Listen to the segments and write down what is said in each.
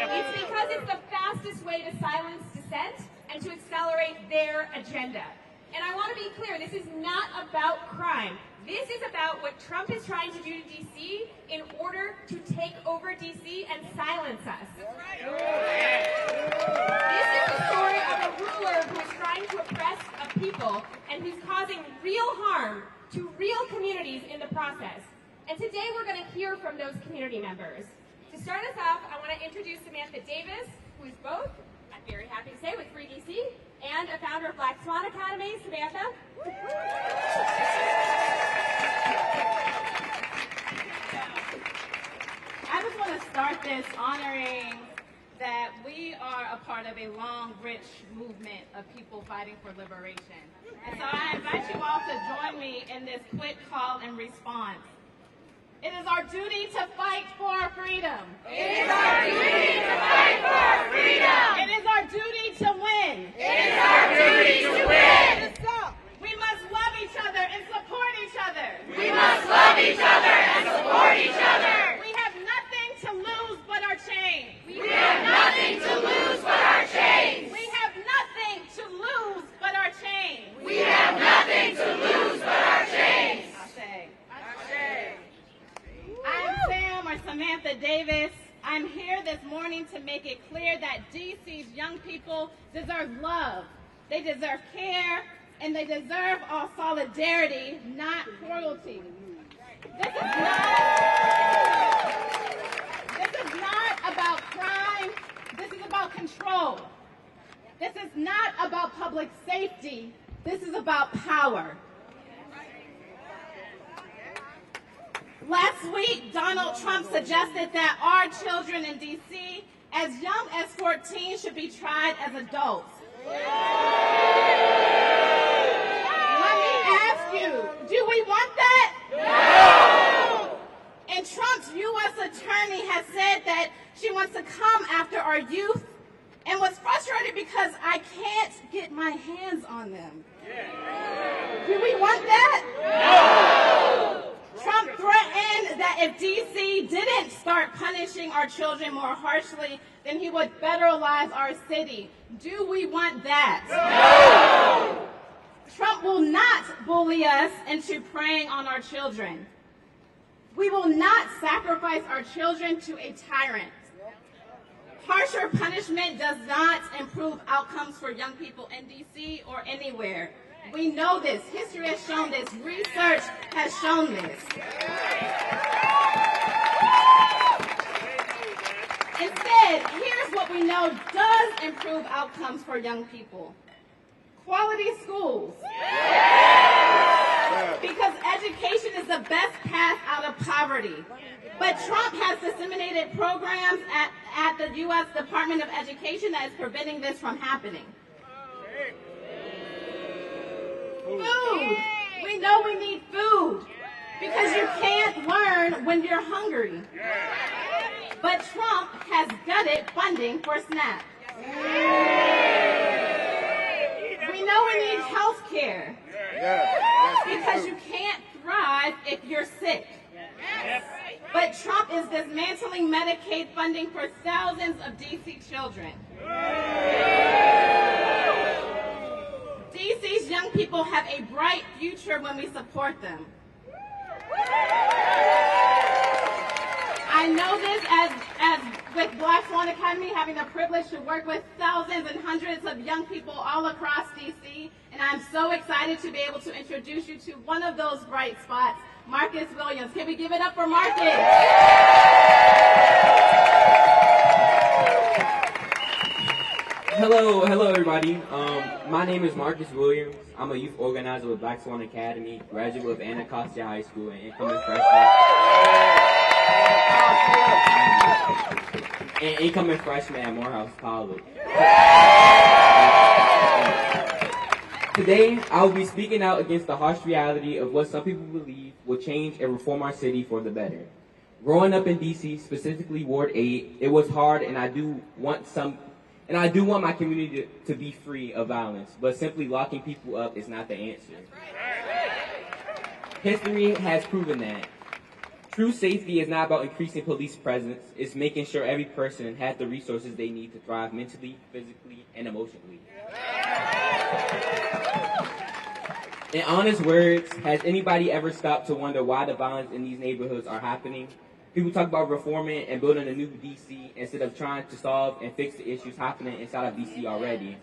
It's because it's the fastest way to silence dissent and to accelerate their agenda. And I want to be clear, this is not about crime. This is about what Trump is trying to do to D.C. in order to take over D.C. and silence us. This is the story of a ruler who is trying to oppress a people and who's causing real harm to real communities in the process. And today we're going to hear from those community members. To start us off, I want to introduce Samantha Davis, who is both, I'm very happy to say, with Free DC, and a founder of Black Swan Academy. Samantha. I just want to start this honoring that we are a part of a long, rich movement of people fighting for liberation. And so I invite you all to join me in this quick call and response. It is our duty to fight for our freedom. It is our duty to fight for our freedom. It is our duty to win. It is our duty to win. We must love each other and support each other. We must love each other and support each other. We have nothing to lose but our chains. We have nothing to lose but our chains. We have nothing to lose but our chains. We have nothing to lose but our chains. I'm Sam, or Samantha Davis. I'm here this morning to make it clear that DC's young people deserve love. They deserve care, and they deserve all solidarity, not cruelty. This is not about crime. This is about control. This is not about public safety. This is about power. Last week, Donald Trump suggested that our children in D.C. as young as 14 should be tried as adults. Let me ask you, do we want that? No! And Trump's U.S. attorney has said that she wants to come after our youth and was frustrated because I can't get my hands on them. Do we want that? No! Trump threatened that if D.C. didn't start punishing our children more harshly, then he would federalize our city. Do we want that? No! Trump will not bully us into preying on our children. We will not sacrifice our children to a tyrant. Harsher punishment does not improve outcomes for young people in D.C. or anywhere. We know this. History has shown this. Research has shown this. Instead, here's what we know does improve outcomes for young people. Quality schools. Because education is the best path out of poverty. But Trump has disseminated programs at the U.S. Department of Education that is preventing this from happening. Food. We know we need food because you can't learn when you're hungry. But Trump has gutted funding for SNAP. We know we need health care because you can't thrive if you're sick. But Trump is dismantling Medicaid funding for thousands of D.C. children. DC's young people have a bright future when we support them. I know this as with Black Swan Academy, having the privilege to work with thousands and hundreds of young people all across DC, and I'm so excited to be able to introduce you to one of those bright spots, Marcus Williams. Can we give it up for Marcus? Hello everybody. My name is Marcus Williams. I'm a youth organizer with Black Swan Academy, graduate of Anacostia High School, and incoming freshman at Morehouse College. Today, I will be speaking out against the harsh reality of what some people believe will change and reform our city for the better. Growing up in DC, specifically Ward 8, it was hard, and I do want my community to be free of violence, but simply locking people up is not the answer. History has proven that. True safety is not about increasing police presence. It's making sure every person has the resources they need to thrive mentally, physically, and emotionally. In honest words, has anybody ever stopped to wonder why the violence in these neighborhoods are happening? People talk about reforming and building a new DC instead of trying to solve and fix the issues happening inside of DC already.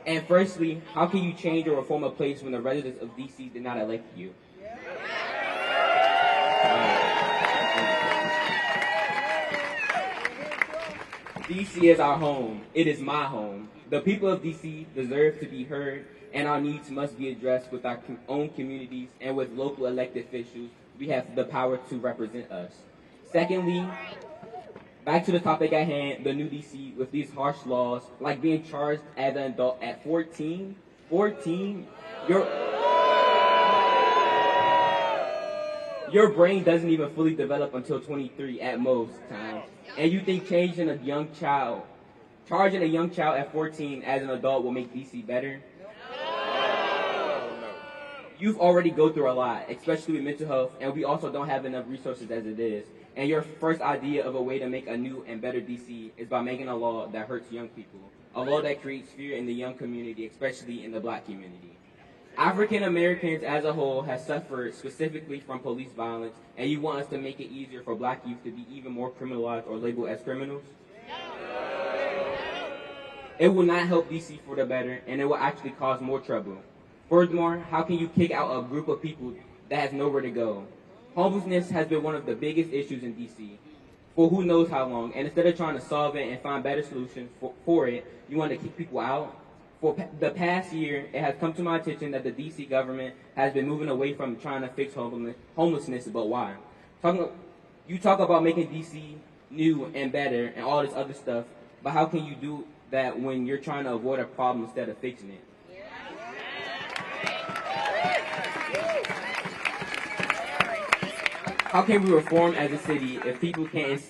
And firstly, how can you change or reform a place when the residents of DC did not elect you? DC is our home. It is my home. The people of DC deserve to be heard, and our needs must be addressed with our own communities and with local elected officials. We have the power to represent us. Secondly, back to the topic at hand, the new DC with these harsh laws, like being charged as an adult at 14. 14? Your brain doesn't even fully develop until 23 at most times. And you think charging a young child at 14 as an adult will make DC better? You've already go through a lot, especially with mental health, and we also don't have enough resources as it is. And your first idea of a way to make a new and better DC is by making a law that hurts young people, a law that creates fear in the young community, especially in the black community. African Americans as a whole have suffered specifically from police violence, and you want us to make it easier for black youth to be even more criminalized or labeled as criminals? It will not help DC for the better, and it will actually cause more trouble. Furthermore, how can you kick out a group of people that has nowhere to go? Homelessness has been one of the biggest issues in DC for who knows how long, and instead of trying to solve it and find better solutions for it, you want to kick people out? For the past year, it has come to my attention that the DC government has been moving away from trying to fix homelessness, but why? You talk about making DC new and better and all this other stuff, but how can you do that when you're trying to avoid a problem instead of fixing it? How can we reform as a city if people can't?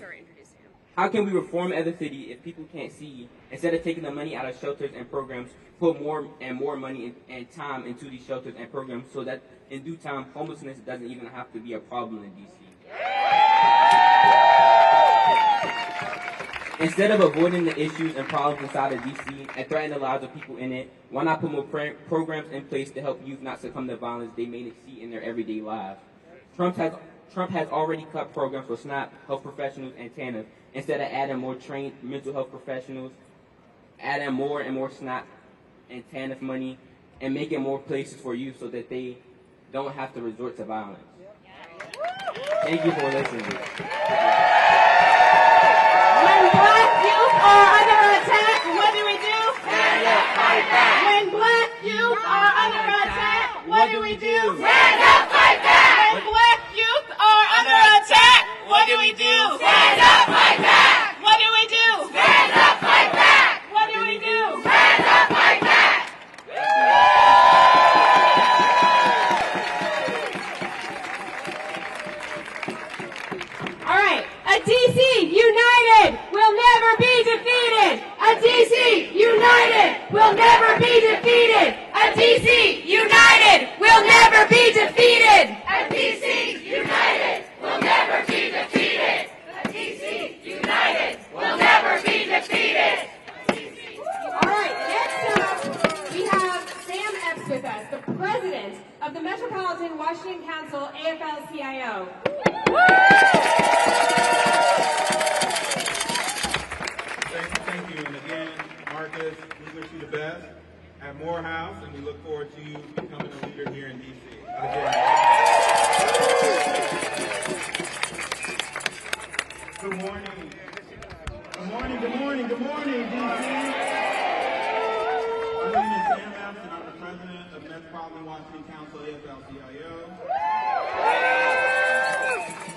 How can we reform as a city if people can't see? Instead of taking the money out of shelters and programs, put more and more money and time into these shelters and programs, so that in due time, homelessness doesn't even have to be a problem in DC. Instead of avoiding the issues and problems inside of DC and threatening the lives of people in it, why not put more programs in place to help youth not succumb to violence they may see in their everyday lives? Trump has already cut programs for SNAP, health professionals, and TANF, instead of adding more trained mental health professionals, adding more and more SNAP and TANF money, and making more places for youth so that they don't have to resort to violence. Thank you for listening. When black youth are under attack, what do we do? Stand up, fight back. When black youth are under attack, what do we do? Stand up, fight back. When black youth are under attack, what do we do? Stand up, fight back. What do we do? Stand up, fight back. What do we do? Stand up, fight back. All right, a DC united will never be defeated. A DC united will never be defeated. A DC united will never be defeated. A DC united will never be defeated. A DC united will never be defeated. All right, next up, we have Sam Epps with us, the president of the Metropolitan Washington Council AFL-CIO. Thank you. And again, Marcus, we wish you the best at Morehouse, and we look forward to you becoming a leader here in D.C. Good morning. Good morning, good morning, good morning, D.C. My name is Sam Epps, and I'm the president of Metropolitan Washington Council AFL-CIO.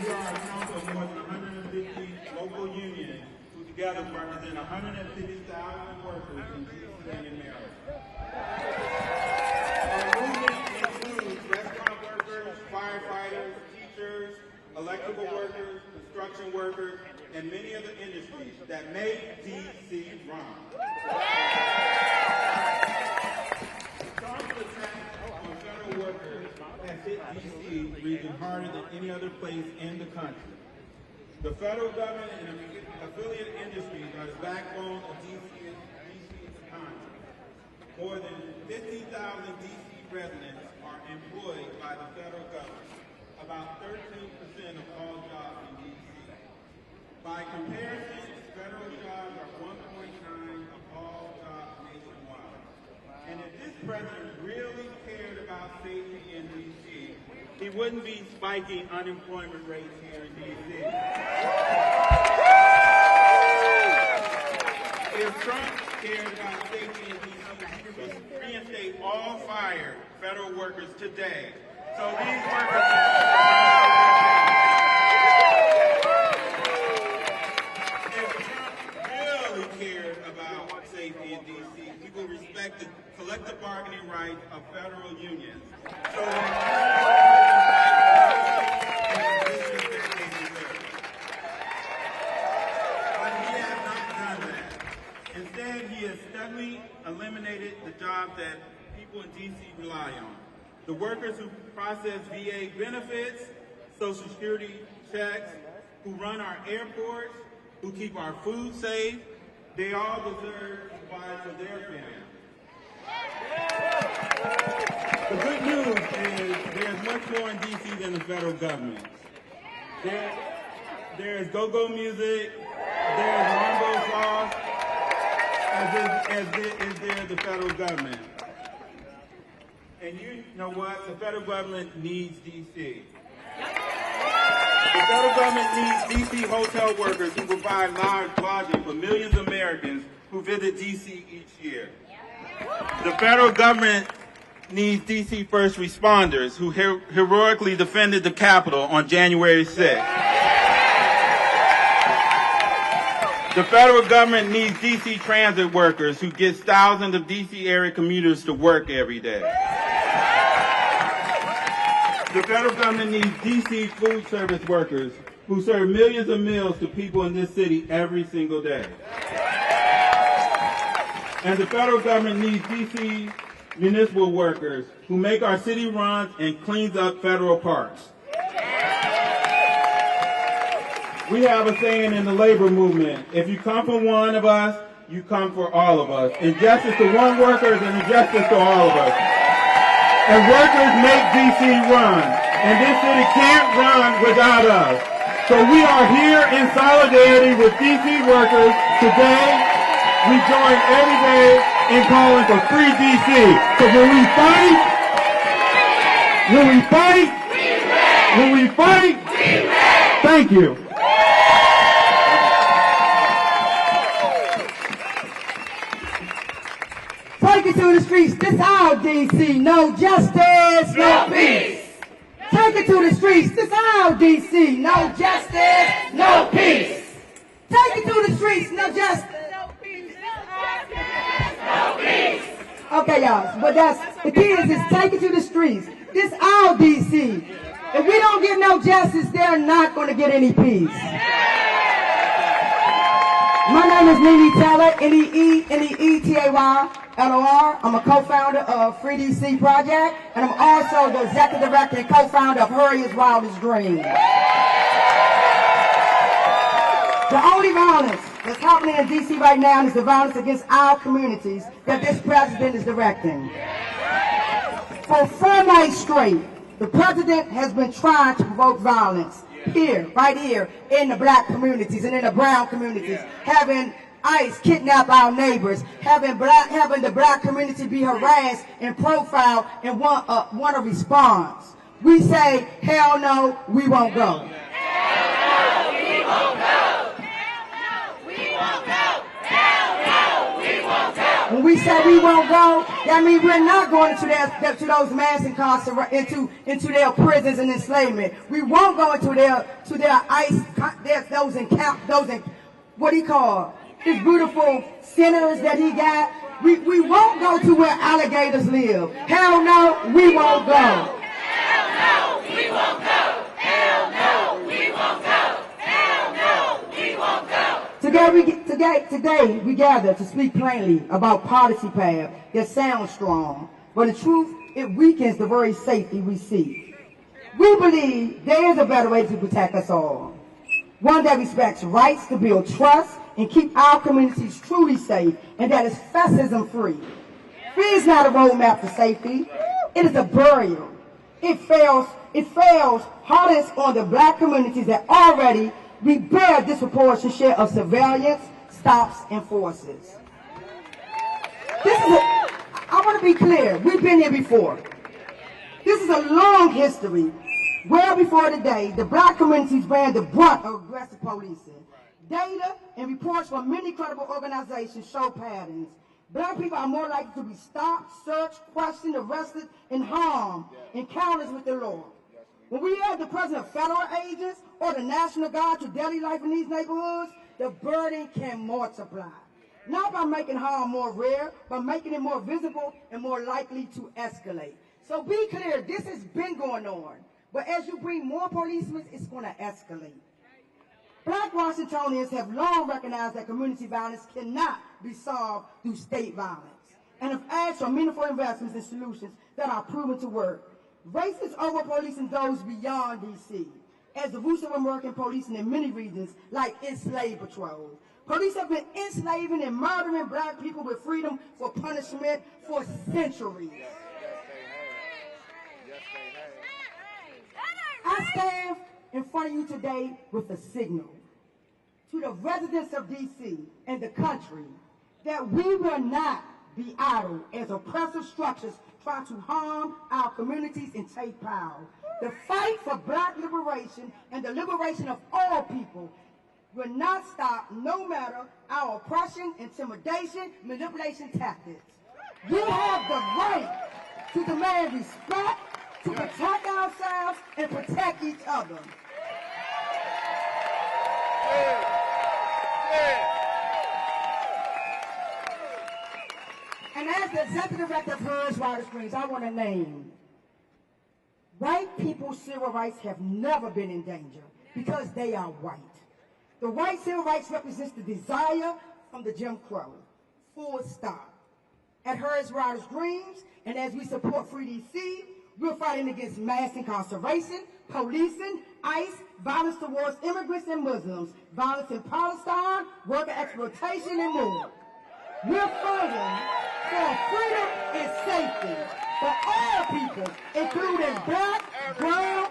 We are a council of more than 150 local unions who together represent 150,000 workers in D.C. and in Maryland. Our movement includes restaurant workers, firefighters, teachers, electrical workers, construction workers, and many other industries that make D.C. run. Trump's attack on federal workers has hit D.C. region harder than any other place in the country. The federal government and affiliate industries are the backbone of DC's economy. More than 50,000 D.C. residents are employed by the federal government, about 13% of all jobs in D.C. By comparison, federal jobs are 1.9 of all jobs nationwide. And if this president really cared about safety in D.C., he wouldn't be spiking unemployment rates here in D.C. If Trump cared about safety in D.C., he would reinstate all fired federal workers today. So these workers cared about safety in D.C., we will respect the collective bargaining rights of federal unions so But he has not done that. Instead, he has steadily eliminated the jobs that people in D.C. rely on. The workers who process VA benefits, Social Security checks, who run our airports, who keep our food safe, they all deserve to provide for their families. The good news is there's much more in D.C. than the federal government. There's go-go music, there's rainbow sauce, as there the federal government. And you know what? The federal government needs D.C. The federal government needs D.C. hotel workers who provide lodging for millions of Americans who visit D.C. each year. The federal government needs D.C. first responders who heroically defended the Capitol on January 6th. The federal government needs D.C. transit workers who get thousands of D.C. area commuters to work every day. The federal government needs D.C. food service workers who serve millions of meals to people in this city every single day. And the federal government needs D.C. municipal workers who make our city runs and cleans up federal parks. We have a saying in the labor movement, if you come for one of us, you come for all of us. Injustice to one worker is an injustice to all of us. And workers make D.C. run, and this city can't run without us. So we are here in solidarity with D.C. workers today. We join every day in calling for free D.C. So when we fight, thank you. Take it to the streets. This our D.C. No justice, no peace. Take it to the streets. This our D.C. No justice, no peace. Take it to the streets. No justice, no peace. No peace. Okay, y'all. But that's the key is take it to the streets. This our D.C. If we don't get no justice, they're not going to get any peace. My name is Nene Taylor, N-E-E-T-A-Y-L-O-R. I'm a co-founder of Free DC Project, and I'm also the executive director and co-founder of Harriet's Wildest Dreams. The only violence that's happening in DC right now is the violence against our communities that this president is directing. For 4 nights straight, the president has been trying to provoke violence. Here, right here, in the black communities and in the brown communities, having ICE kidnap our neighbors, having the black community be harassed and profiled and want a response. We say, hell no, we won't go. Hell no, we won't go. Hell no, we won't go. Hell no, we won't go. When we say we won't go, that means we're not going to those mass incarceration, into their prisons and enslavement. We won't go into their ICE, what he called, his beautiful centers that he got. We won't go to where alligators live. Hell no, we won't go. Hell no, we won't go. Hell no, we won't go. Hell no, we won't go. Today we gather to speak plainly about policy paths that sound strong, but in truth it weakens the very safety we seek. We believe there is a better way to protect us all. One that respects rights to build trust and keep our communities truly safe, and that is fascism-free. Fear is not a roadmap to safety. It is a barrier. It fails hardest on the black communities that already we bear disproportionate share of surveillance, stops, and forces. I want to be clear, we've been here before. This is a long history. Well before today, the black communities bear the brunt of aggressive policing. Data and reports from many credible organizations show patterns. Black people are more likely to be stopped, searched, questioned, arrested, and harmed in encounters with the law. When we add the presence of federal agents or the National Guard to daily life in these neighborhoods, the burden can multiply. Not by making harm more rare, but making it more visible and more likely to escalate. So be clear, this has been going on. But as you bring more policemen, it's going to escalate. Black Washingtonians have long recognized that community violence cannot be solved through state violence, and have asked for meaningful investments and solutions that are proven to work. Racist over-policing goes beyond D.C., as the roots of American policing in many regions, like enslaved patrols. Police have been enslaving and murdering black people with freedom for punishment for centuries. I stand in front of you today with a signal to the residents of D.C. and the country that we will not be idle as oppressive structures try to harm our communities and take power. The fight for black liberation and the liberation of all people will not stop no matter our oppression, intimidation, manipulation tactics. We have the right to demand respect, to protect ourselves and protect each other. And as the executive director of Hers Water Springs, I want to name, white people's civil rights have never been in danger because they are white. The white civil rights represents the desire from the Jim Crow, full stop. At Hers Water Springs, and as we support Free D.C., we're fighting against mass incarceration, policing, ICE, violence towards immigrants and Muslims, violence in Palestine, worker exploitation, and more. We're fighting for freedom and safety for all people, including black, brown,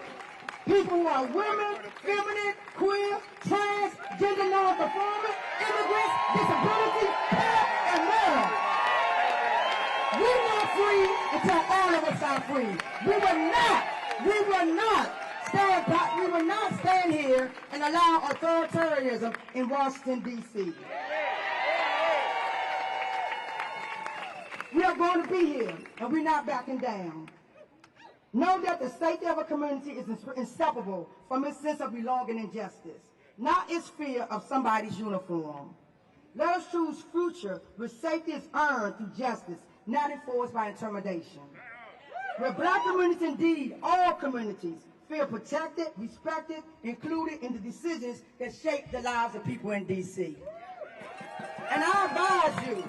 people who are women, feminine, queer, trans, gender non-conforming, immigrants, disability, poor, and more. We're not free until all of us are free. We will not stand here and allow authoritarianism in Washington, D.C. We are going to be here, and we're not backing down. Know that the safety of a community is inseparable from its sense of belonging and justice, not its fear of somebody's uniform. Let us choose future where safety is earned through justice, not enforced by intimidation. Where black communities, indeed all communities, feel protected, respected, included in the decisions that shape the lives of people in D.C. And I advise you,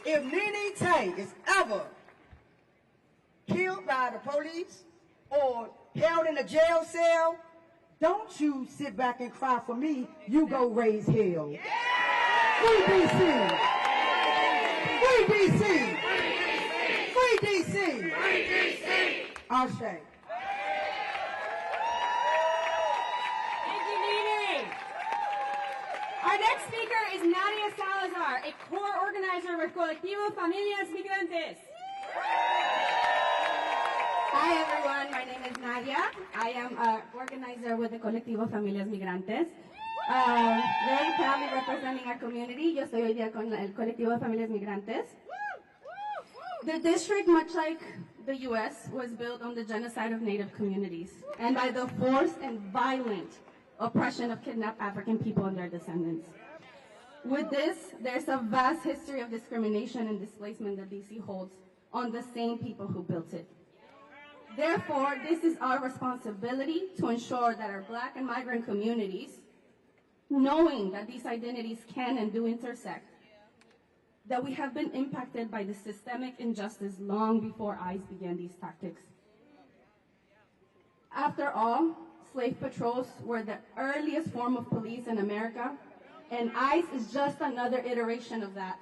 if Nene Tay is ever killed by the police or held in a jail cell, don't you sit back and cry for me, you go raise hell. Free D.C. Free D.C. Free D.C. Free D.C. Ashe. Our next speaker is Nadia Salazar, a core organizer with Colectivo Familias Migrantes. Hi everyone, my name is Nadia. I am an organizer with the Colectivo Familias Migrantes. Very proudly representing our community. Yo estoy hoy día con el Colectivo de Familias Migrantes. The district, much like the U.S., was built on the genocide of Native communities and by the forced and violent oppression of kidnapped African people and their descendants. With this, there's a vast history of discrimination and displacement that D.C. holds on the same people who built it. Therefore, this is our responsibility to ensure that our Black and migrant communities, knowing that these identities can and do intersect, that we have been impacted by the systemic injustice long before ICE began these tactics. After all, slave patrols were the earliest form of police in America, and ICE is just another iteration of that.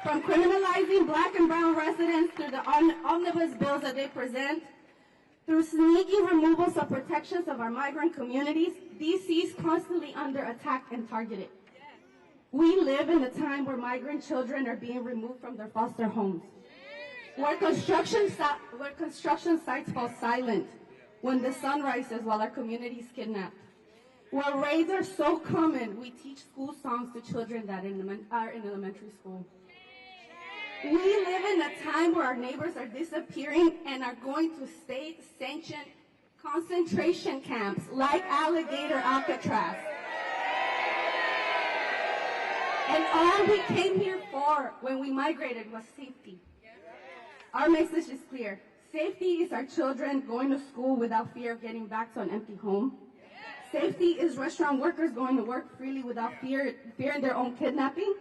From criminalizing black and brown residents through the omnibus bills that they present, through sneaky removals of protections of our migrant communities, DC is constantly under attack and targeted. We live in a time where migrant children are being removed from their foster homes, where construction sites fall silent when the sun rises while our community is kidnapped, where raids are so common we teach school songs to children that are in elementary school. We live in a time where our neighbors are disappearing and are going to state-sanctioned concentration camps like Alligator Alcatraz. And all we came here for when we migrated was safety. Our message is clear. Safety is our children going to school without fear of getting back to an empty home. Safety is restaurant workers going to work freely without fearing their own kidnapping.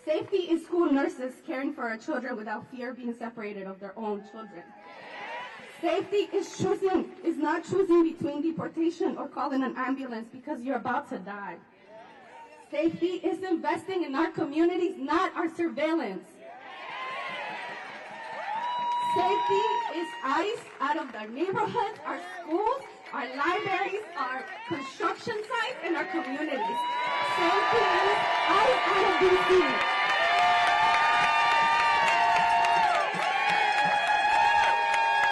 Safety is school nurses caring for our children without fear of being separated of their own children. Safety is not choosing between deportation or calling an ambulance because you're about to die. Safety is investing in our communities, not our surveillance. Safety is ICE out of our neighborhoods, our schools, our libraries, our construction sites, and our communities. Safety is ICE out of DC.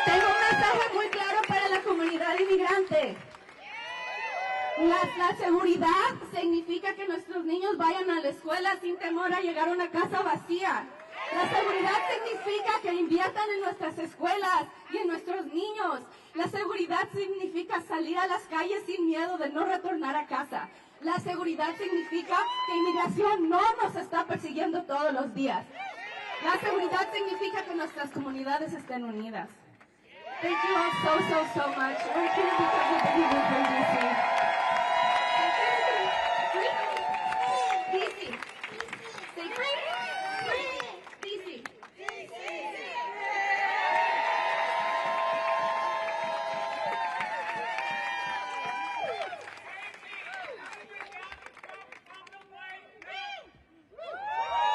Tengo un mensaje muy claro para la comunidad inmigrante. La seguridad significa que nuestros niños vayan a la escuela sin temor a llegar a una casa vacía. La seguridad significa que inviertan en nuestras escuelas y en nuestros niños. La seguridad significa salir a las calles sin miedo de no retornar a casa. La seguridad significa que inmigración no nos está persiguiendo todos los días. La seguridad significa que nuestras comunidades estén unidas. Thank you all so much. We're here because we believe in DC. DC. Say DC.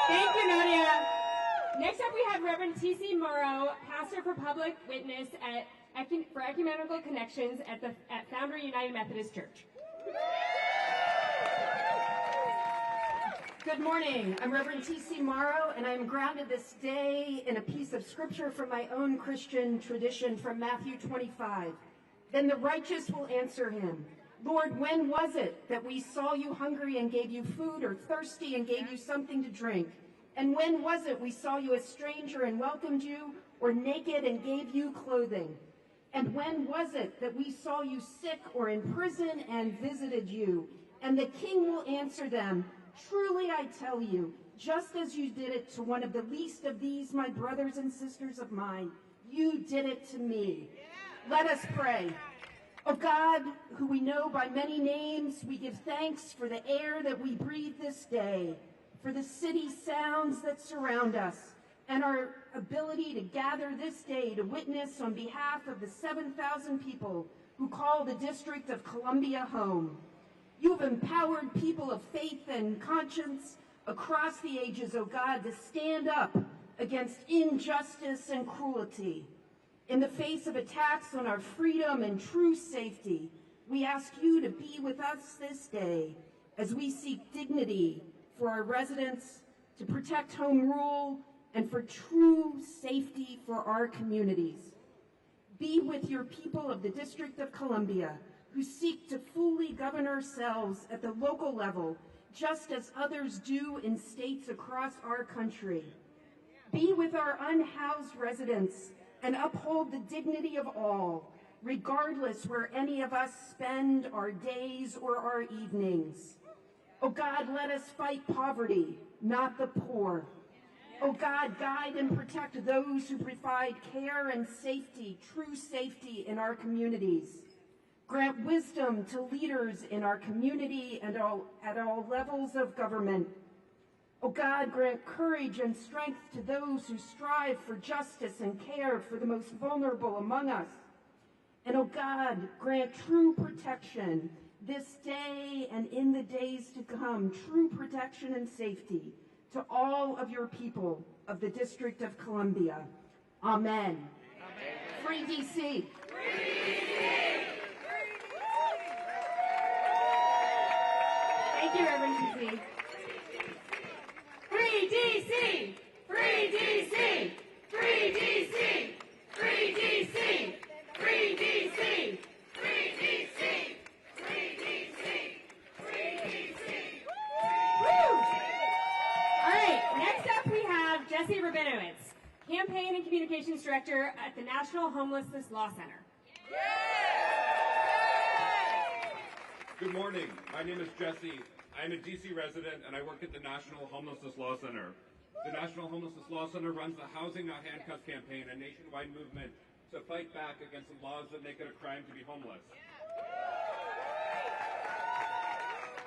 Thank you, Nadia. Next up, we have Reverend T.C. Morrow, pastor for public witness for ecumenical connections at Founder United Methodist Church. Good morning. I'm Reverend T.C. Morrow, and I'm grounded this day in a piece of scripture from my own Christian tradition from Matthew 25. Then the righteous will answer him, Lord, when was it that we saw you hungry and gave you food, or thirsty and gave you something to drink? And when was it we saw you a stranger and welcomed you, or naked and gave you clothing? And when was it that we saw you sick or in prison and visited you? And the king will answer them, truly I tell you, just as you did it to one of the least of these, my brothers and sisters of mine, you did it to me. Let us pray. O God, who we know by many names, we give thanks for the air that we breathe this day, for the city sounds that surround us, and our ability to gather this day to witness on behalf of the 7,000 people who call the District of Columbia home. You have empowered people of faith and conscience across the ages, O God, to stand up against injustice and cruelty. In the face of attacks on our freedom and true safety, we ask you to be with us this day as we seek dignity for our residents, to protect home rule, and for true safety for our communities. Be with your people of the District of Columbia who seek to fully govern ourselves at the local level, just as others do in states across our country. Be with our unhoused residents and uphold the dignity of all, regardless where any of us spend our days or our evenings. Oh God, let us fight poverty, not the poor. Oh God, guide and protect those who provide care and safety, true safety in our communities. Grant wisdom to leaders in our community and at all levels of government. Oh God, grant courage and strength to those who strive for justice and care for the most vulnerable among us. And oh God, grant true protection this day and in the days to come, true protection and safety to all of your people of the District of Columbia. Amen. Free DC. Thank you, Reverend DC. Free DC! Free DC! Free DC! Free DC! Free DC! Free DC! Free DC! Free DC! Woo! All right, next up we have Jesse Rabinowitz, Campaign and Communications Director at the National Homelessness Law Center. Good morning. My name is Jesse. I am a DC resident and I work at the National Homelessness Law Center. The National Homelessness Law Center runs the Housing Not Handcuffs campaign, a nationwide movement to fight back against the laws that make it a crime to be homeless.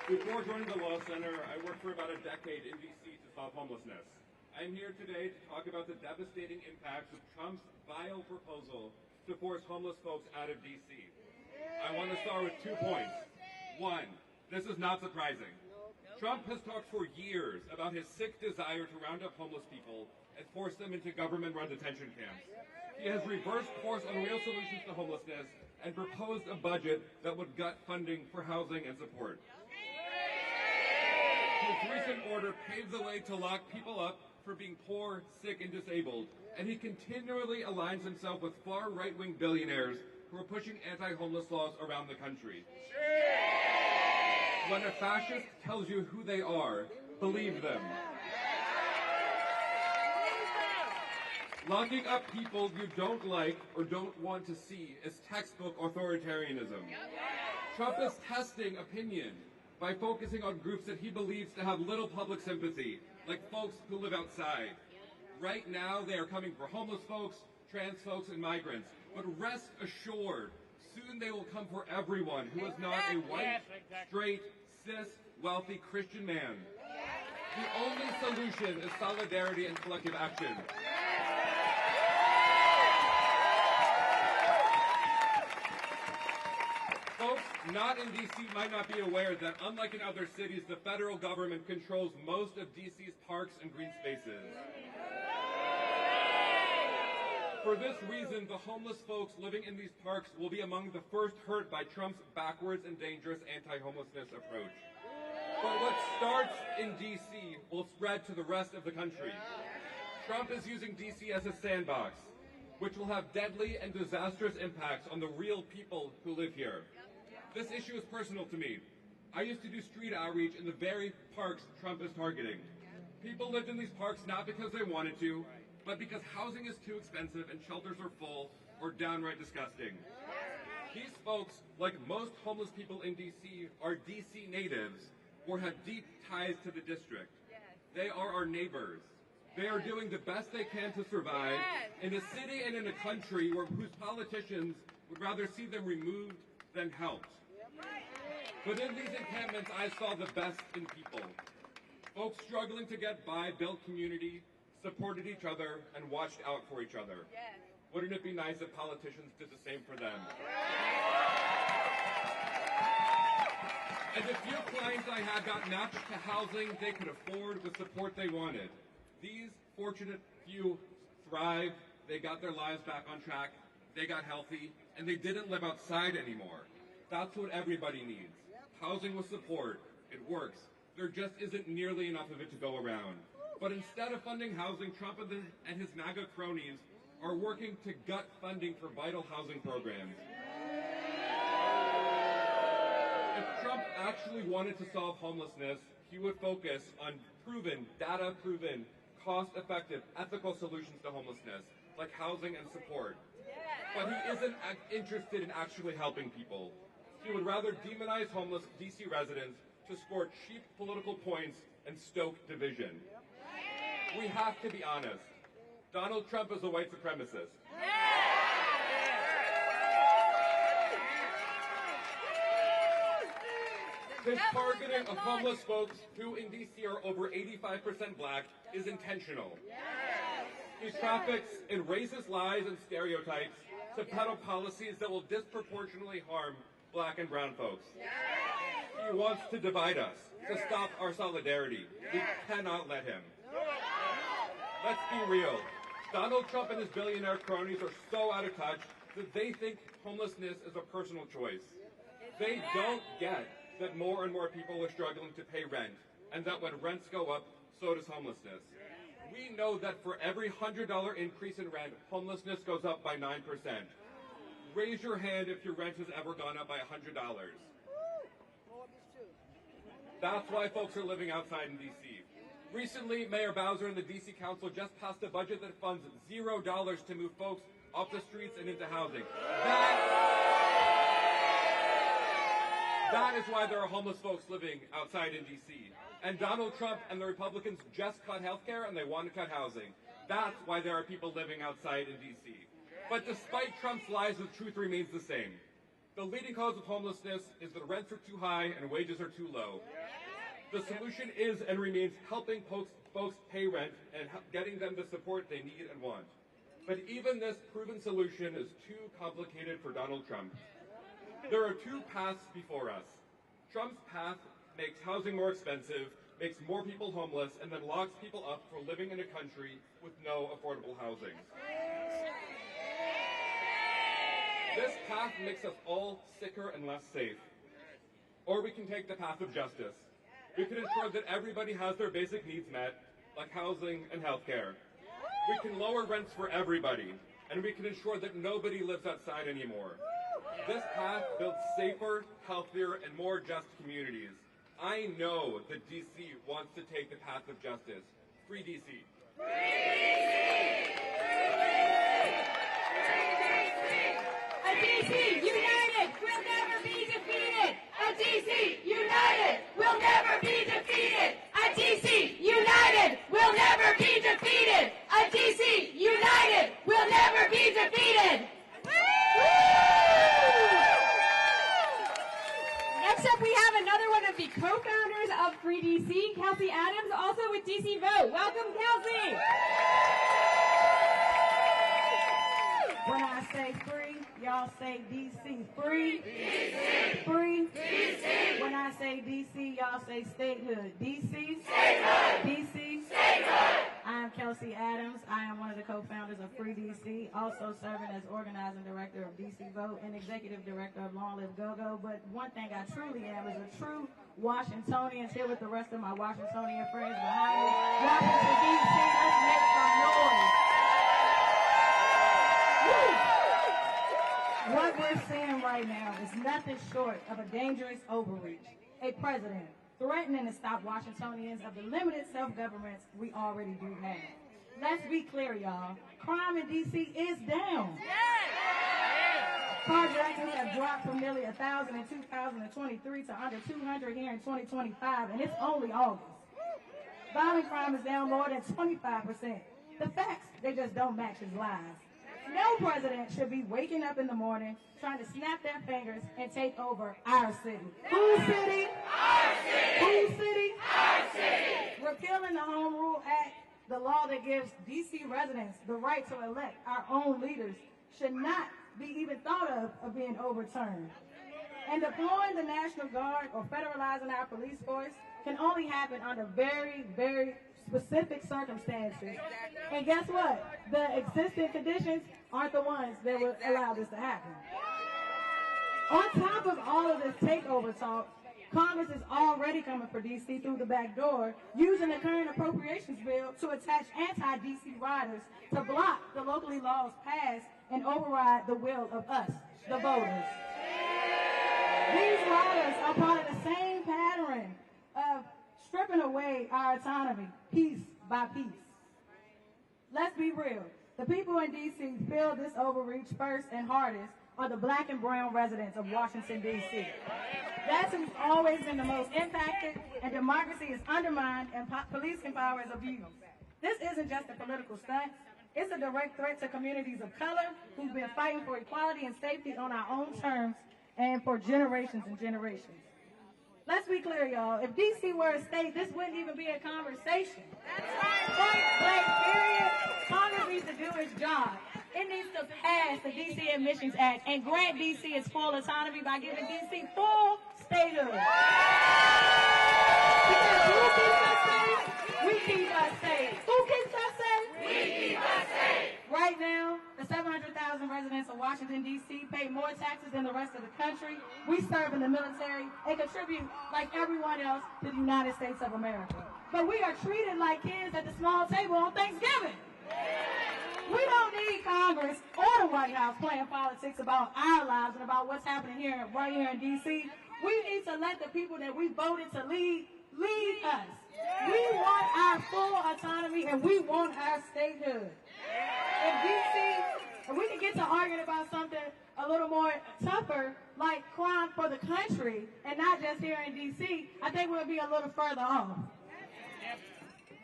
Before joining the Law Center, I worked for about a decade in DC to solve homelessness. I am here today to talk about the devastating impacts of Trump's vile proposal to force homeless folks out of DC. I want to start with 2 points. One, this is not surprising. Trump has talked for years about his sick desire to round up homeless people and force them into government-run detention camps. He has reversed course on real solutions to homelessness and proposed a budget that would gut funding for housing and support. His recent order paves the way to lock people up for being poor, sick, and disabled, and he continually aligns himself with far right-wing billionaires who are pushing anti-homeless laws around the country. When a fascist tells you who they are, believe them. Locking up people you don't like or don't want to see is textbook authoritarianism. Trump is testing opinion by focusing on groups that he believes to have little public sympathy, like folks who live outside. Right now, they are coming for homeless folks, trans folks, and migrants. But rest assured, soon they will come for everyone who is not a white, straight, cis, wealthy Christian man. The only solution is solidarity and collective action. Folks not in DC might not be aware that unlike in other cities, the federal government controls most of DC's parks and green spaces. For this reason, the homeless folks living in these parks will be among the first hurt by Trump's backwards and dangerous anti-homelessness approach. But what starts in DC will spread to the rest of the country. Trump is using DC as a sandbox, which will have deadly and disastrous impacts on the real people who live here. This issue is personal to me. I used to do street outreach in the very parks Trump is targeting. People lived in these parks not because they wanted to, but because housing is too expensive and shelters are full or downright disgusting. These folks, like most homeless people in DC, are DC natives or have deep ties to the district. They are our neighbors. They are doing the best they can to survive in a city and in a country whose politicians would rather see them removed than helped. But in these encampments, I saw the best in people. Folks struggling to get by, built community, supported each other, and watched out for each other. Wouldn't it be nice if politicians did the same for them? And the few clients I had got matched to housing they could afford with support they wanted. These fortunate few thrived, they got their lives back on track, they got healthy, and they didn't live outside anymore. That's what everybody needs. Housing with support. It works. There just isn't nearly enough of it to go around. But instead of funding housing, Trump and his MAGA cronies are working to gut funding for vital housing programs. If Trump actually wanted to solve homelessness, he would focus on proven, data-proven, cost-effective, ethical solutions to homelessness, like housing and support. But he isn't interested in actually helping people. He would rather demonize homeless DC residents to score cheap political points and stoke division. We have to be honest. Donald Trump is a white supremacist. This targeting of homeless folks who in DC are over 85% black is intentional. He traffics in racist lies and stereotypes to peddle policies that will disproportionately harm black and brown folks. He wants to divide us, to stop our solidarity. We cannot let him. Let's be real. Donald Trump and his billionaire cronies are so out of touch that they think homelessness is a personal choice. They don't get that more and more people are struggling to pay rent, and that when rents go up, so does homelessness. We know that for every $100 increase in rent, homelessness goes up by 9%. Raise your hand if your rent has ever gone up by $100. That's why folks are living outside in D.C. Recently, Mayor Bowser and the D.C. Council just passed a budget that funds $0 to move folks off the streets and into housing. That is why there are homeless folks living outside in D.C. And Donald Trump and the Republicans just cut health care and they want to cut housing. That's why there are people living outside in D.C. But despite Trump's lies, the truth remains the same. The leading cause of homelessness is that rents are too high and wages are too low. The solution is and remains helping folks pay rent and getting them the support they need and want. But even this proven solution is too complicated for Donald Trump. There are two paths before us. Trump's path makes housing more expensive, makes more people homeless, and then locks people up for living in a country with no affordable housing. This path makes us all sicker and less safe. Or we can take the path of justice. We can ensure that everybody has their basic needs met, like housing and health care. We can lower rents for everybody, and we can ensure that nobody lives outside anymore. This path builds safer, healthier, and more just communities. I know that DC wants to take the path of justice. Free DC. Free DC! A DC united will never be defeated. A DC united will never be defeated. A DC united will never be defeated. A DC united will never be defeated. Next up, we have another one of the co-founders of Free DC, Kelsey Adams, also with DC Vote. Welcome, Kelsey. When I say free, y'all say DC. Free. DC. Free. DC. When I say DC, y'all say statehood. DC. Statehood. DC. Statehood. I am Kelsey Adams. I am one of the co-founders of Free DC, also serving as organizing director of DC Vote and executive director of Long Live Go-Go. But one thing I truly am is a true Washingtonian, here with the rest of my Washingtonian friends behind me. Washington, DC, let's make some noise. What we're seeing right now is nothing short of a dangerous overreach. A president threatening to stop Washingtonians of the limited self-governments we already do have. Let's be clear, y'all. Crime in D.C. is down. Carjackings have dropped from nearly 1,000 in 2023 to under 200 here in 2025, and it's only August. Violent crime is down more than 25%. The facts, they just don't match his lies. No president should be waking up in the morning trying to snap their fingers and take over our city. Whose city? Our city. Whose city? Our city. Repealing the Home Rule Act, the law that gives D.C. residents the right to elect our own leaders, should not be even thought of being overturned. And deploying the National Guard or federalizing our police force can only happen under very, very specific circumstances. And guess what? The existing conditions aren't the ones that would allow this to happen. On top of all of this takeover talk, Congress is already coming for D.C. through the back door, using the current appropriations bill to attach anti-D.C. riders to block the locally laws passed and override the will of us, the voters. These riders are part of the same pattern of stripping away our autonomy, piece by piece. Let's be real. The people in D.C. feel this overreach first and hardest are the black and brown residents of Washington, D.C. That's who's always been the most impacted, and democracy is undermined and policing power is abused. This isn't just a political stunt. It's a direct threat to communities of color who've been fighting for equality and safety on our own terms and for generations and generations. Let's be clear, y'all. If D.C. were a state, this wouldn't even be a conversation. That's right. Point period. Congress needs to do its job. It needs to pass the D.C. Admissions Act and grant D.C. its full autonomy by giving D.C. full statehood. Because who keeps us safe? We keep us safe. Who keeps us safe? We keep us safe. Right now, the 700,000 residents of Washington, D.C. pay more taxes than the rest of the country. We serve in the military and contribute like everyone else to the United States of America. But we are treated like kids at the small table on Thanksgiving. We don't need Congress or the White House playing politics about our lives and about what's happening here, right here in D.C. We need to let the people that we voted to lead us. We want our full autonomy and we want our statehood. If we can get to arguing about something a little more tougher, like crime for the country and not just here in D.C., I think we'll be a little further off.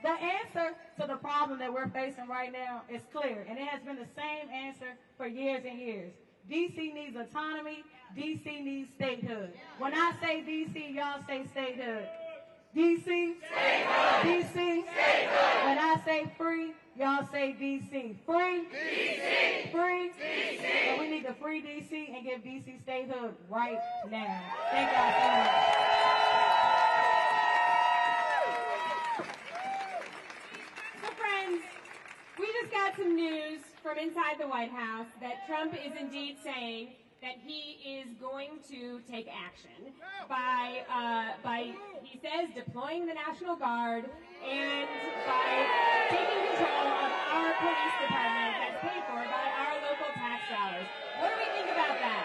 The answer to the problem that we're facing right now is clear, and it has been the same answer for years and years. D.C. needs autonomy. D.C. needs statehood. When I say D.C., y'all say statehood. D.C. Statehood. D.C. Statehood. When I say free, y'all say D.C. Free. D.C. Free. D.C. And we need to free D.C. and give D.C. statehood right now. Thank y'all so much. We just got some news from inside the White House that Trump is indeed saying that he is going to take action by he says, deploying the National Guard and by taking control of our police department that's paid for by our local tax dollars. What do we think about that?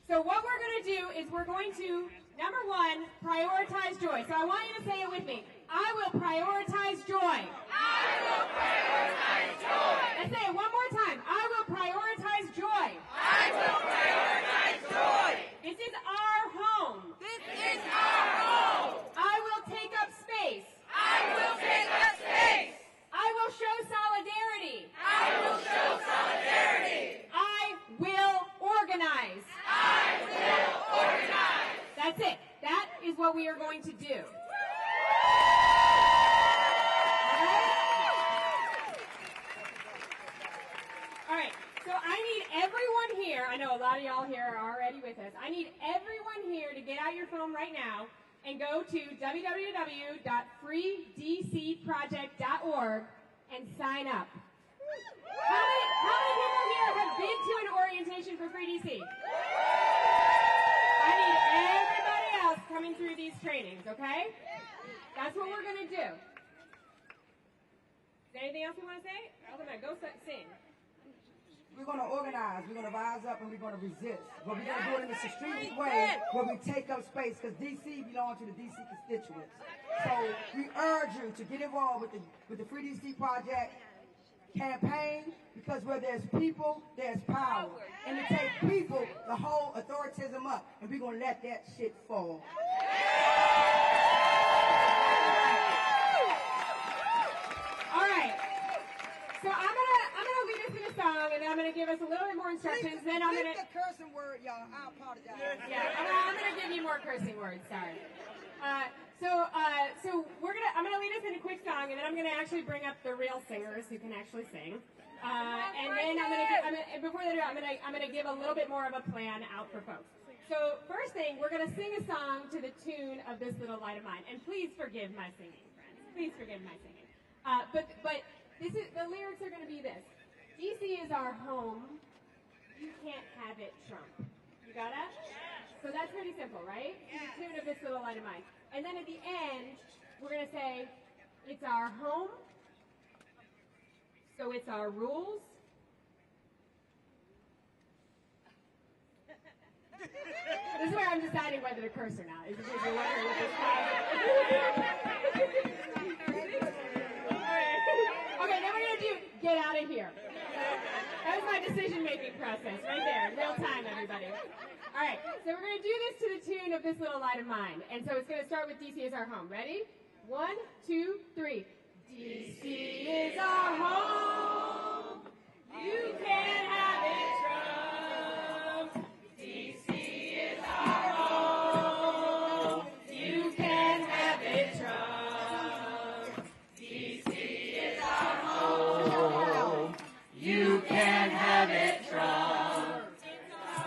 So what we're going to do is we're going to, number one, prioritize joy. So I want you to say it with me. I will prioritize joy. I will prioritize joy. Let's say it one more time. I will prioritize joy. I will prioritize joy. This is our home. This is our home. I will take up space. I will take up space. I will show solidarity. I will show solidarity. I will organize. I will organize. That's it. That is what we are going to do. All right. So I need everyone here. I know a lot of y'all here are already with us. I need everyone here to get out your phone right now and go to www.freedcproject.org and sign up. How many people here have been to an orientation for Free DC? I need everybody else coming through these trainings, okay? That's what we're going to do. Is there anything else you want to say? I'm going to go sing. We're going to organize, we're going to rise up, and we're going to resist. But we're going to do it in a strategic way where we take up space, because D.C. belongs to the D.C. constituents. So we urge you to get involved with the Free D.C. Project campaign, because where there's people, there's power. And to take people, the whole authoritism up, and we're going to let that shit fall. All right. So I'm gonna lead us in a song, and then I'm gonna give us a little bit more instructions. Then I'm gonna the cursing word, y'all. I apologize. Yeah, I'm gonna give you more cursing words. Sorry. So I'm gonna lead us in a quick song, and then I'm gonna actually bring up the real singers who can actually sing. And then before they do, I'm gonna give a little bit more of a plan out for folks. So first thing, we're gonna sing a song to the tune of This Little Light of Mine, and please forgive my singing, friends. Please forgive my singing. But the lyrics are gonna be this: DC is our home. You can't have it, Trump. You got it? So that's pretty simple, right? To the tune of This Little Light of Mine. And then at the end, we're going to say, it's our home. So it's our rules. This is where I'm deciding whether to curse or not. Is because you're wondering what this Okay, then we're going to do get out of here. That was my decision-making process right there, real time, everybody. All right, so we're going to do this to the tune of This Little Light of Mine. And so it's going to start with DC is our home. Ready? 1, 2, 3. DC is our home. You can have it from. DC is our home. You can have it from. DC is our home. You can have it from.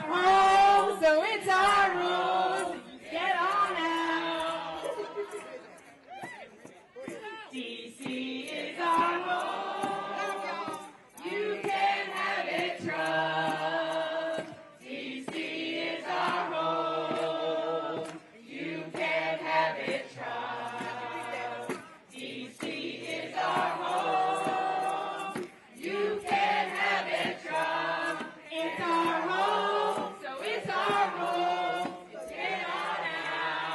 Home, so it's our rules. Get on out. DC is our home. You can have it from. DC is our home. You can have it from. DC is our home. You can have it from. It's our home, so it's our home. Get on out.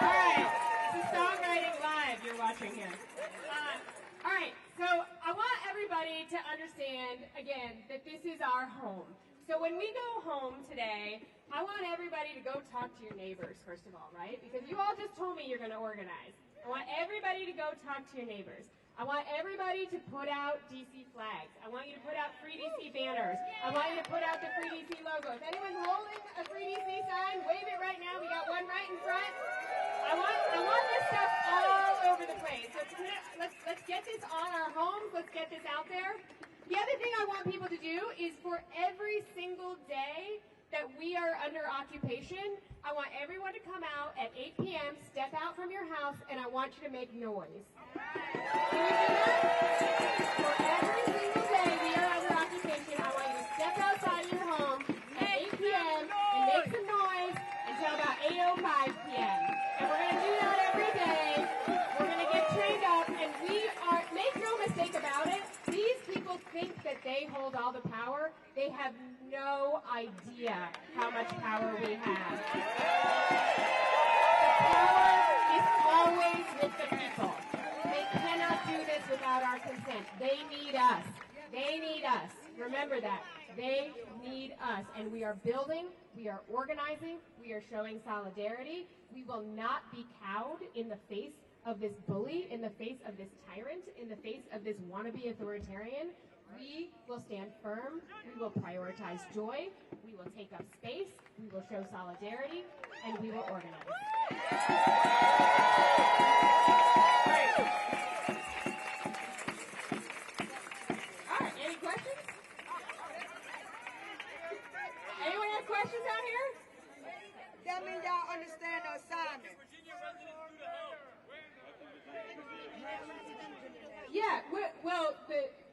All right, this is Songwriting Live you're watching here. All right, so I want everybody to understand, again, that this is our home. So when we go home today, I want everybody to go talk to your neighbors, first of all, right? Because you all just told me you're going to organize. I want everybody to go talk to your neighbors. I want everybody to put out DC flags. I want you to put out Free DC banners. I want you to put out the Free DC logo. If anyone's holding a Free DC sign, wave it right now. We got one right in front. I want this stuff all over the place. Let's get this on our homes. Let's get this out there. The other thing I want people to do is for every single day that we are under occupation, I want everyone to come out at 8 p.m., step out from your house, and I want you to make noise. Can we do that? For every single day we are under occupation, I want you to step outside your home at 8 p.m. and make some noise until about 8:05 p.m. And we're going to do that every day. We're going to get trained up, and make no mistake about it, these people think that they hold all the power. They have no idea how much power we have. The power is always with the people. They cannot do this without our consent. They need us. They need us. Remember that. They need us. And we are building, we are organizing, we are showing solidarity. We will not be cowed in the face of this bully, in the face of this tyrant, in the face of this wannabe authoritarian. We will stand firm, we will prioritize joy, we will take up space, we will show solidarity, and we will organize. All right, any questions? Anyone have questions out here? That means y'all understand the assignment. Yeah, well,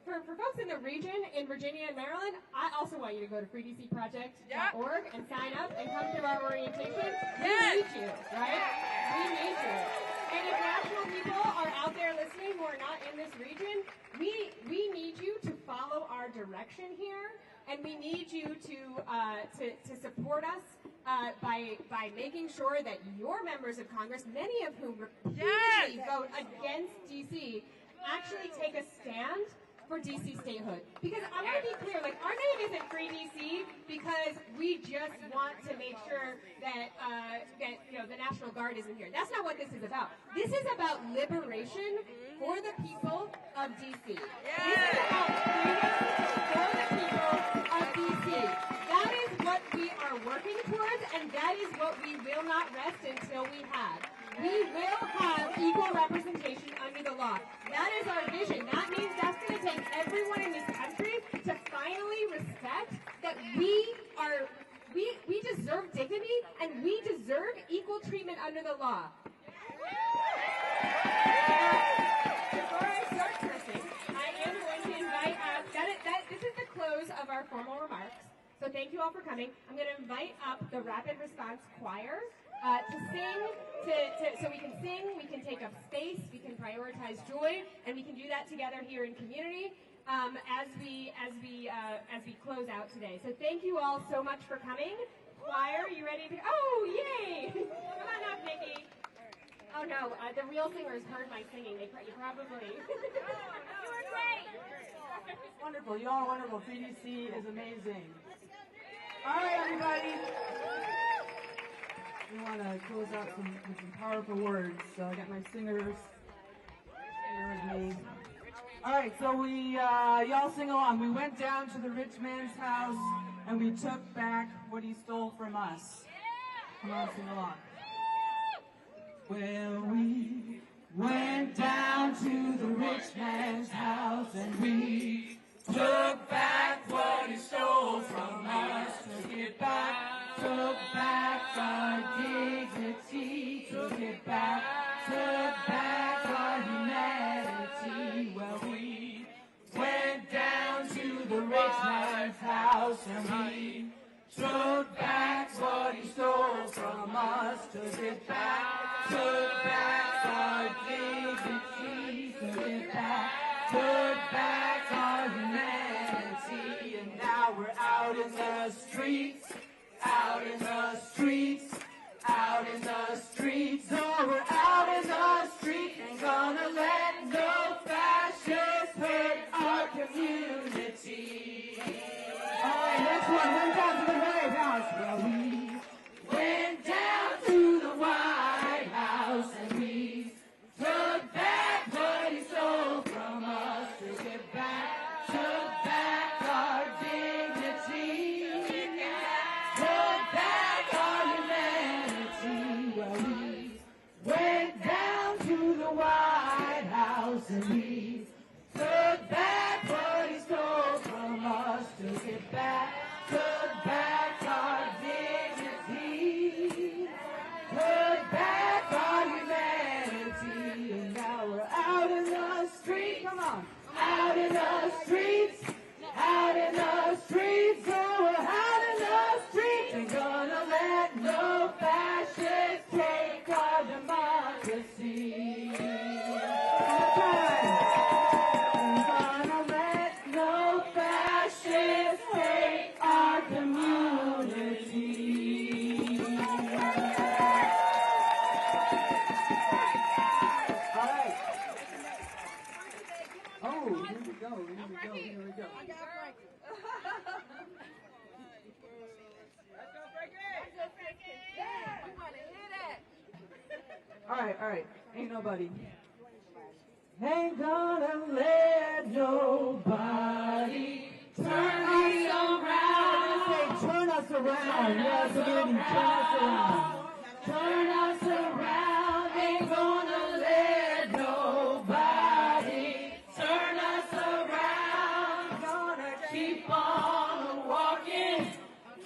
for folks in the region, in Virginia and Maryland, I also want you to go to freedcproject.org and sign up and come to our orientation. We need you, right? We need you. And if national people are out there listening who are not in this region, we need you to follow our direction here, and we need you to support us by making sure that your members of Congress, many of whom repeatedly vote against DC, actually take a stand for DC statehood. Because I want to be clear, like, our name isn't Free DC because we just want to make sure that the National Guard isn't here. That's not what this is about. This is about liberation for the people of DC. This is about freedom for the people of DC. That is what we are working towards, and that is what we will not rest until we have. We will have equal representation under the law. That is our vision. That means that's going to take everyone in this country to finally respect that we deserve dignity and we deserve equal treatment under the law. Before I start cursing, I am going to invite up, this is the close of our formal remarks. So thank you all for coming. I'm going to invite up the Rapid Response Choir to sing, so we can sing, we can take up space, we can prioritize joy, and we can do that together here in community as we close out today. So thank you all so much for coming. Choir, you ready to? Oh, yay! Come on up, Nikki. Oh no, the real singers heard my singing. You probably. You were great. Wonderful. You all are wonderful. 3DC is amazing. All right, everybody. We want to close out with some powerful words. So I got my singers here with me. All right, so we y'all sing along. We went down to the rich man's house and we took back what he stole from us. Come on, sing along. Well, we went down to the rich man's house and we took back what he stole from us. Took it back, took back our dignity. Took it back, took back our humanity. Well, we went down to the rich man's house and we took back what he stole from us. Took it back, took back our dignity. Took it back, took back our humanity. And now we're out in the streets, out in the streets, out in the streets. Oh, we're out in the streets. Ain't gonna let no fascists hurt our community. All right, next one. Went down to the White House. Well, we went down to the White House and we took back what he stole from us. Took it back, took back our dignity. Took back our humanity. Well, we went down to the White House and we took back what he stole from us. Took it back, took back our dignity. Took back our humanity. And now we're out in the streets. Come on. Out in the streets. Out in the streets. Oh, we're out in the streets. Ain't gonna let no fascists take our democracy. Ain't gonna let no fascists take our community. All right. Oh, here we go. Here we go. Here we go. All right. Ain't nobody. Ain't gonna let nobody turn us around. Say, turn us around. Yes, baby, turn us around. Turn us around. Ain't gonna let nobody turn us around. Gonna keep on walking,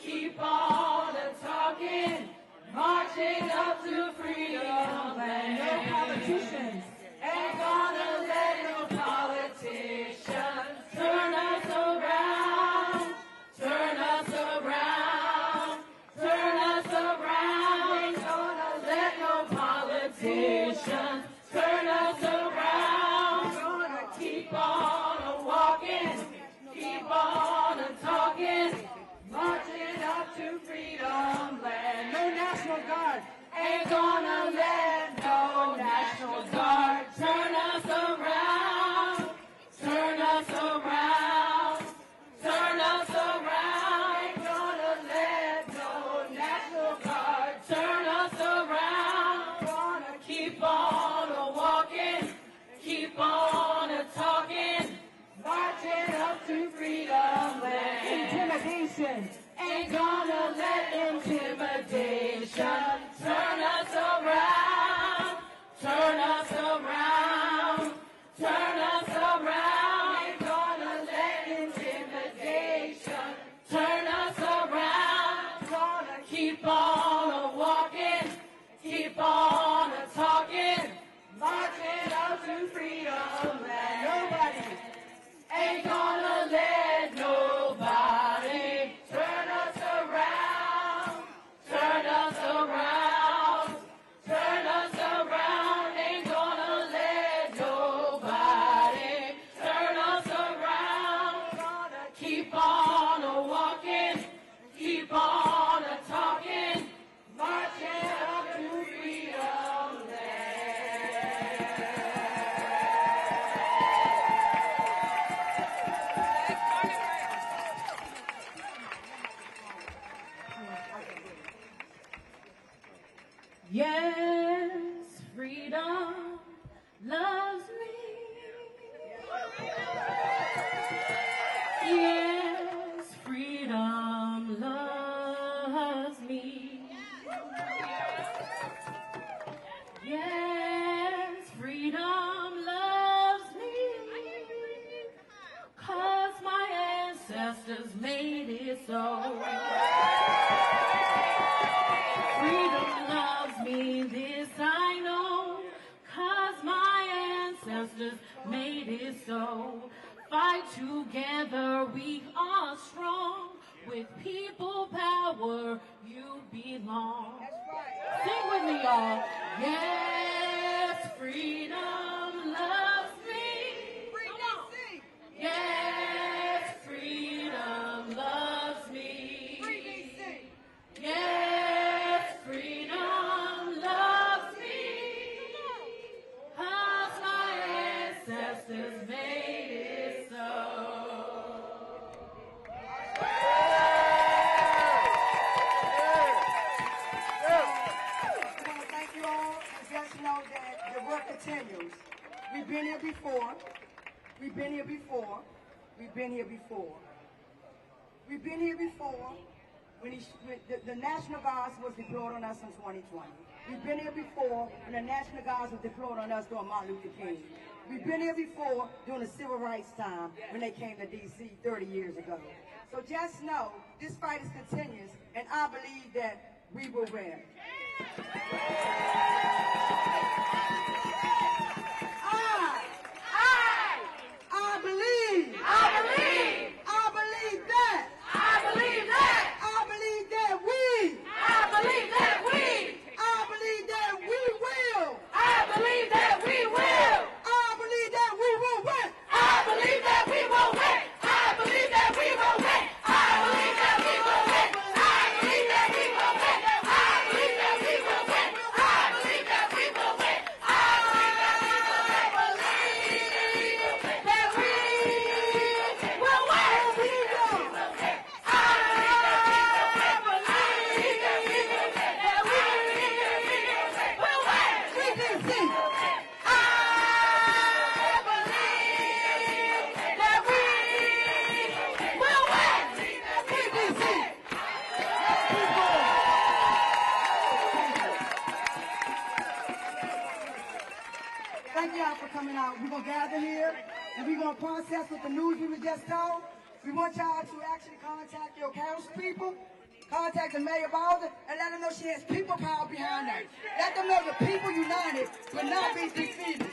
keep on talking, marching up to freedom land. No politicians. Ain't gonna let no politicians turn us around, turn us around, turn us around. Ain't gonna let no politicians turn us around. Gonna keep on walking, keep on talking, marching up to freedom land. No National Guard. Ain't gonna let no National Guard turn us around, turn us around, turn us around. Ain't gonna let no National Guard turn us around. Gonna keep on walking, keep on talking, marching up to freedom land. Intimidation. Ain't gonna let intimidation turn us around, turn us around, turn us around. Ain't gonna let intimidation turn us around. Gonna keep on walking, keep on talking, marching up to freedom land. Nobody ain't gonna let nobody turn us around, turn us around. Yes, freedom loves me. Yes, freedom loves me. Yes, freedom loves me. 'Cause my ancestors made it so. Freedom loves me, this I know, 'cause my ancestors made it so. Fight together, we are strong. With people power, you belong. Sing with me, y'all. Yes, freedom loves me. Yes, freedom loves me. Yes, freedom loves me. 'Cause my ancestors made it so. Thank you all, and just know that the work continues. We've been here before. We've been here before. We've been here before. We've been here before when the National Guards was deployed on us in 2020. We've been here before when the National Guards was deployed on us during Martin Luther King. We've been here before during the civil rights time when they came to D.C. 30 years ago. So just know this fight is continuous, and I believe that we will win. I believe that. I believe that we will. I believe that we will win. I believe that we will win. I believe that we will win. I believe that we will win. I believe that we will win. I believe that we will win. I believe that we will win. I believe that we will win. I believe that we will win. That we will win. Thank y'all for coming out. We're going to gather here, and we're going to process with the news we were just told. We want y'all to actually contact your council people, contact the mayor Bowser, and let them know she has people power behind her. Let them know the people united will not be defeated.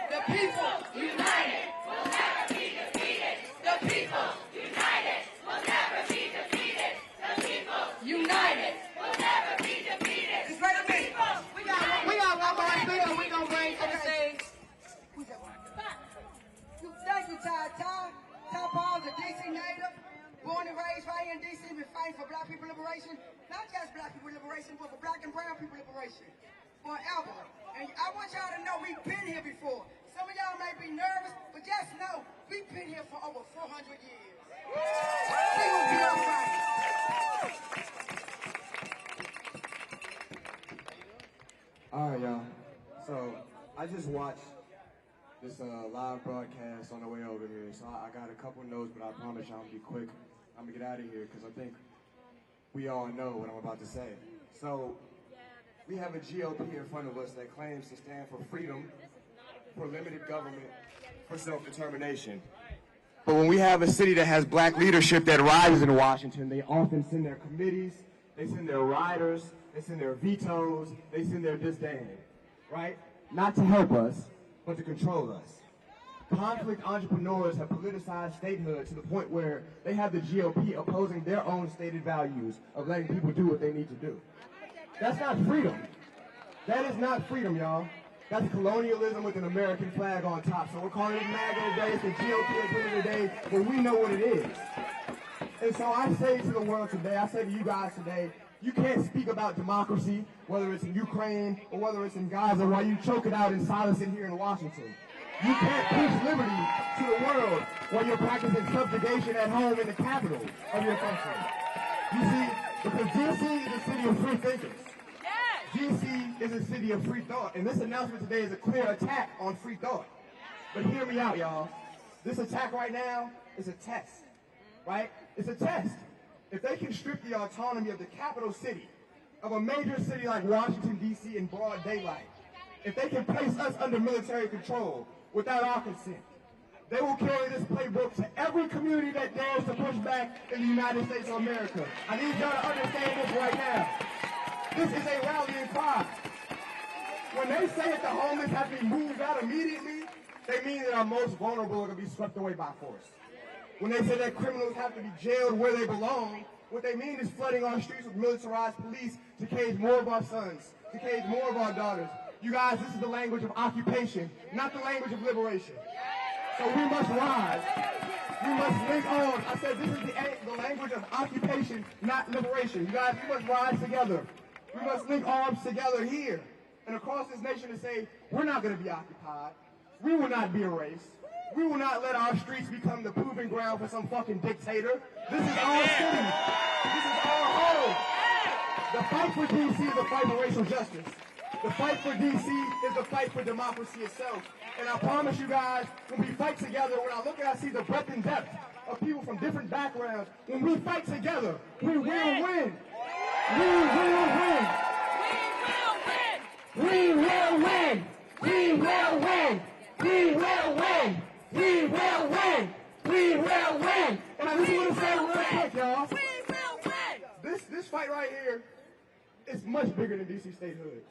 The people united will never be defeated. The people united will never be defeated. The people united will never be defeated. Just wait a minute. We got one more speaker we're going to bring to the stage. Thank you, Ty. Ty Paul's a D.C. native, born and raised right here in D.C. Been fighting for black people liberation. Not just black people liberation, but for black and brown people liberation. Forever. And I want y'all to know we've been here before. Some of y'all may be nervous, but just know we've been here for over 400 years. We will be all right. All right, y'all. So I just watched this live broadcast on the way over here. So I got a couple notes, but I promise y'all I'm gonna be quick. I'm gonna get out of here because I think we all know what I'm about to say. So we have a GOP in front of us that claims to stand for freedom, for limited government, for self-determination. But when we have a city that has black leadership that rises in Washington, they often send their committees, they send their riders, they send their vetoes, they send their disdain, right? Not to help us, but to control us. Conflict entrepreneurs have politicized statehood to the point where they have the GOP opposing their own stated values of letting people do what they need to do. That's not freedom. That is not freedom, y'all. That's colonialism with an American flag on top. So we're calling it MAGA today, it's the GOP agenda today, but we know what it is. And so I say to the world today, I say to you guys today, you can't speak about democracy, whether it's in Ukraine or whether it's in Gaza, while you choke it out in silence in here in Washington. You can't preach liberty to the world while you're practicing subjugation at home in the capital of your country. You see, because D.C. is a city of free thinkers. D.C. is a city of free thought, and this announcement today is a clear attack on free thought. But hear me out, y'all. This attack right now is a test, right? It's a test. If they can strip the autonomy of the capital city, of a major city like Washington, D.C. in broad daylight, if they can place us under military control without our consent, they will carry this playbook to every community that dares to push back in the United States of America. I need y'all to understand this right now. This is a rallying cry. When they say that the homeless have to be moved out immediately, they mean that our most vulnerable are going to be swept away by force. When they say that criminals have to be jailed where they belong, what they mean is flooding our streets with militarized police to cage more of our sons, to cage more of our daughters. You guys, this is the language of occupation, not the language of liberation. So we must rise. We must link arms. I said this is the language of occupation, not liberation. You guys, we must rise together. We must link arms together here and across this nation to say, we're not going to be occupied. We will not be erased. We will not let our streets become the proving ground for some fucking dictator. This is our city. This is our home. The fight for D.C. is a fight for racial justice. The fight for D.C. is the fight for democracy itself. And I promise you guys, when we fight together, when I look and I see the breadth and depth of people from different backgrounds, when we fight together, we will win. We will win. We will win. We will win. We will win. We will win. We will win. And I just want to say real quick, y'all. We will win. This fight right here is much bigger than D.C. statehood.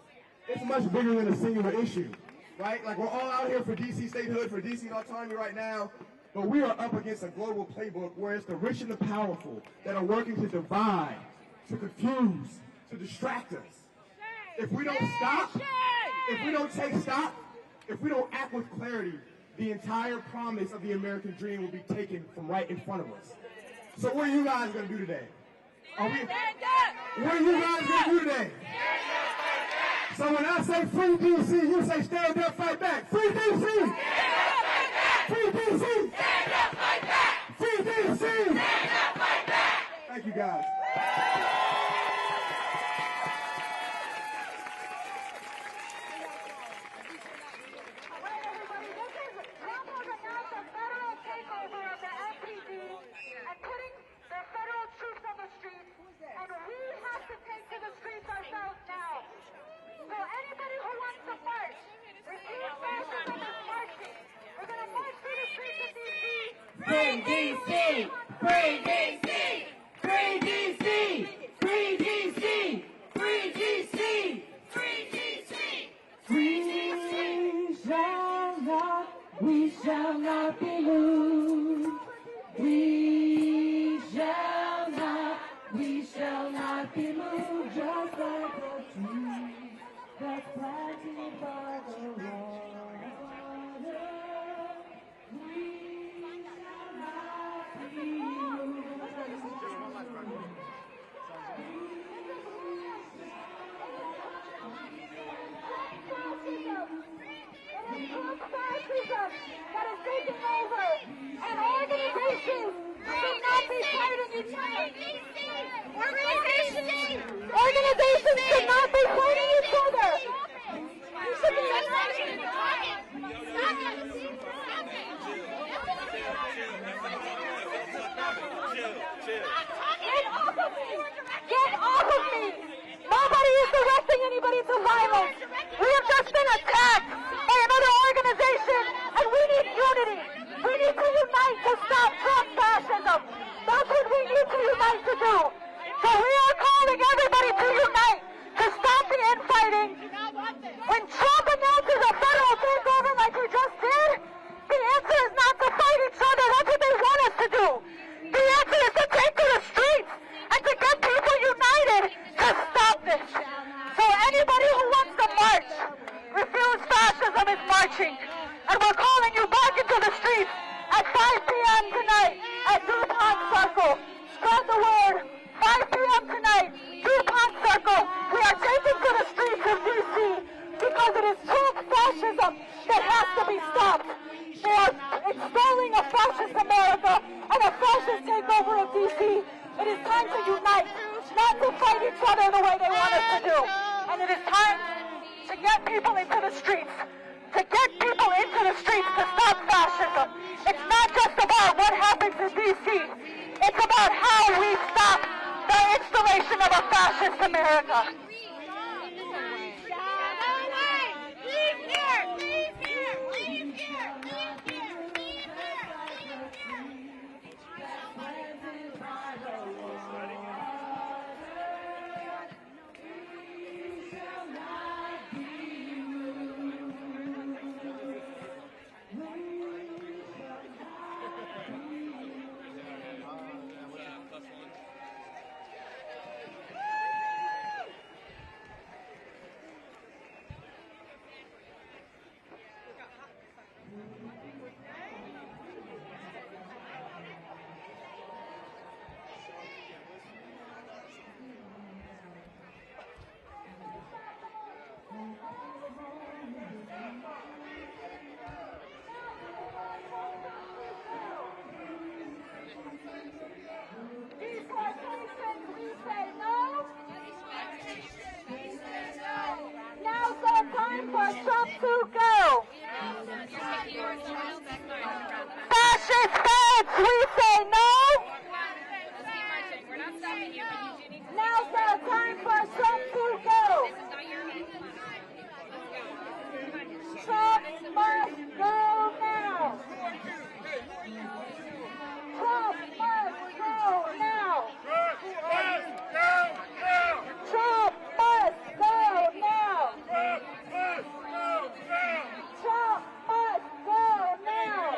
It's much bigger than a singular issue, right? Like, we're all out here for D.C. statehood, for D.C. autonomy right now, but we are up against a global playbook where it's the rich and the powerful that are working to divide, to confuse, to distract us. If we don't stop, if we don't take stock, if we don't act with clarity, the entire promise of the American dream will be taken from right in front of us. So what are you guys going to do today? What are you guys going to do today? So when I say free D.C., you say stand up, fight back. Free D.C. Free D.C. Stand up, fight back. Free D.C. Stand up, fight back. Thank you, guys. Free D.C. Free D.C. Free D.C. Free D.C. Free D.C. Free D.C. We shall not be moved. We shall not be moved. Just like a tree that's planted by the water. That is taking over, and organizations should not be fighting each other. Organizations should not be fighting each other. You should be Get off of me! Nobody is directing anybody to violence. We have just been attacked by another organization, and we need unity. We need to unite to stop Trump fascism. That's what we need to unite to do. So we are calling everybody to unite, to stop the infighting. When Trump announces a federal takeover like we just did, the answer is not to fight each other. That's what they want us to do. The answer is to take to the streets and to get people united to stop this. So anybody who wants to march, refuse fascism is marching. And we're calling you back into the streets at 5 p.m. tonight at DuPont Circle. Spread the word. 5 p.m. tonight, DuPont Circle. We are taking to the streets of D.C. because it is Trump fascism that has to be stopped. They are installing a fascist America and a fascist takeover of D.C. It is time to unite, not to fight each other the way they want us to do. And it is time to get people into the streets, to get people into the streets to stop fascism. It's not just about what happens in D.C. It's about how we stop the installation of a fascist America. Now's the time for Trump to go. Fascist feds, we say no. Now's the time for Trump to go. Trump must go now. Trump must go now. Trump must go now. Trump must go now.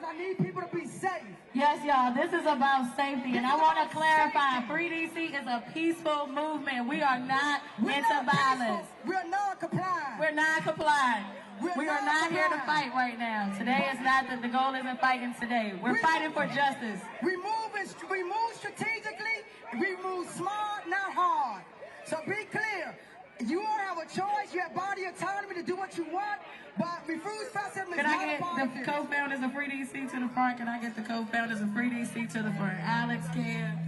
I need people to be safe. Yes, y'all, this is about safety, and I want to clarify, Free DC is a peaceful movement. We are not into violence. We're non-compliant. We're non-compliant. We are not here to fight right now. Today is not the goal isn't fighting today. We're fighting for justice. We move strategically, we move smart, not hard. So be clear. You all have a choice. You have body autonomy to do what you want, but Refuse Festival is Can not I get the co-founders of Free DC to the front? Can I get the co-founders of Free DC to the front? Alex can.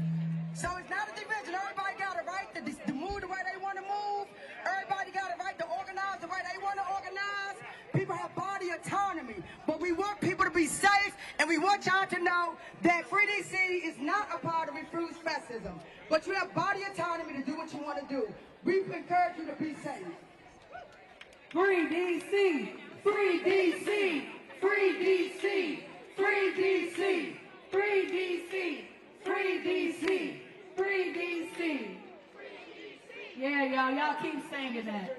So it's not a division. Everybody got a right to move the way they want to move. Everybody got a right to organize the way they want to organize. People have body autonomy, but we want people to be safe, and we want y'all to know that Free DC is not a part of Refuse Fascism, but you have body autonomy to do what you want to do. We encourage you to be safe. Free DC! Free DC! Free DC! Free DC! Free DC! Free DC! Free DC! Yeah, y'all keep singing that.